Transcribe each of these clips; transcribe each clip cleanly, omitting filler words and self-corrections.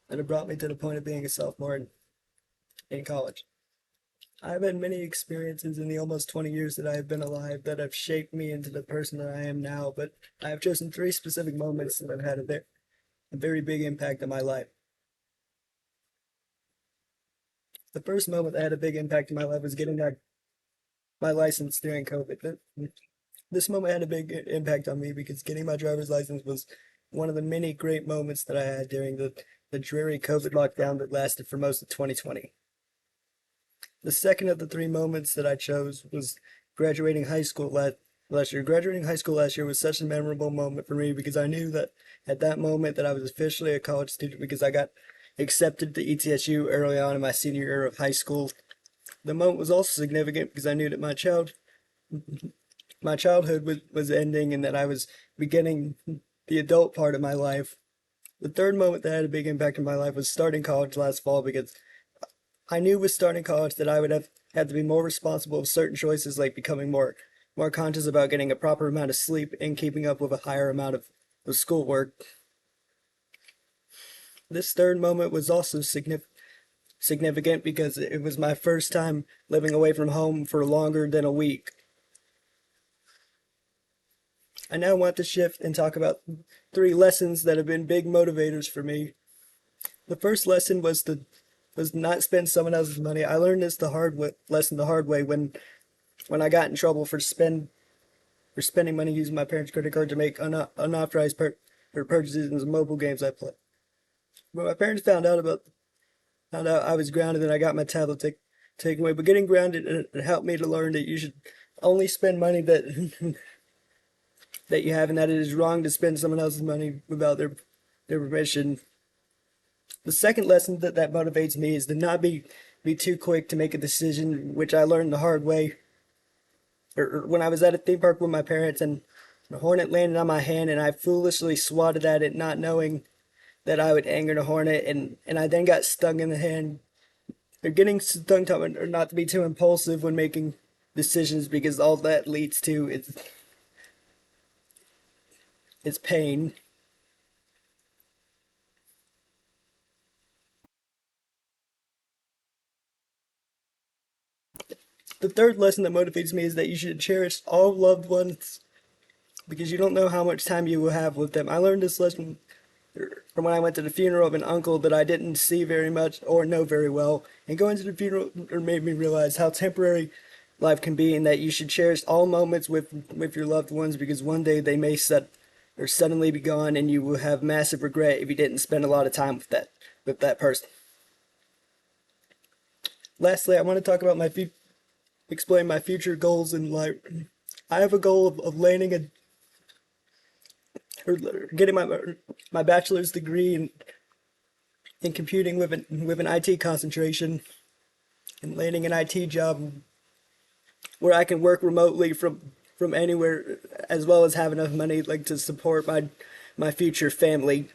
that have brought me to the point of being a sophomore in college. I've had many experiences in the almost 20 years that I have been alive that have shaped me into the person that I am now, but I have chosen three specific moments that have had a very big impact on my life. The first moment that had a big impact in my life was getting my license during COVID. This moment had a big impact on me because getting my driver's license was one of the many great moments that I had during the dreary COVID lockdown that lasted for most of 2020. The second of the three moments that I chose was graduating high school last year. Graduating high school last year was such a memorable moment for me because I knew that at that moment that I was officially a college student because I got accepted to ETSU early on in my senior year of high school. The moment was also significant because I knew that my childhood was ending and that I was beginning the adult part of my life. The third moment that had a big impact on my life was starting college last fall because I knew with starting college that I would have to be more responsible of certain choices like becoming more conscious about getting a proper amount of sleep and keeping up with a higher amount of schoolwork. This third moment was also significant because it was my first time living away from home for longer than a week. I now want to shift and talk about three lessons that have been big motivators for me. The first lesson was not spend someone else's money. I learned this lesson the hard way when I got in trouble for spending money using my parents' credit card to make unauthorized purchases in the mobile games I play. When my parents found out I was grounded and I got my tablet taken away. But getting grounded it helped me to learn that you should only spend money that that you have, and that it is wrong to spend someone else's money without their permission. The second lesson that motivates me is to not be too quick to make a decision, which I learned the hard way. Or when I was at a theme park with my parents and a hornet landed on my hand and I foolishly swatted at it, not knowing that I would anger the hornet, and I then got stung in the hand. Or getting stung to, or not to be too impulsive when making decisions because all that leads to is pain. The third lesson that motivates me is that you should cherish all loved ones because you don't know how much time you will have with them. I learned this lesson from when I went to the funeral of an uncle that I didn't see very much or know very well. And going to the funeral made me realize how temporary life can be and that you should cherish all moments with your loved ones because one day they may suddenly be gone and you will have massive regret if you didn't spend a lot of time with that person. Lastly, I want to talk about explain my future goals in life. I have a goal of landing or getting my bachelor's degree in computing with an IT concentration and landing an IT job where I can work remotely from anywhere as well as have enough money like to support my future family.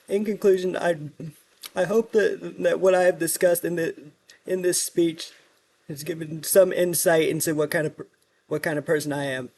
In conclusion, I hope that what I have discussed in this speech has given some insight into what kind of person I am.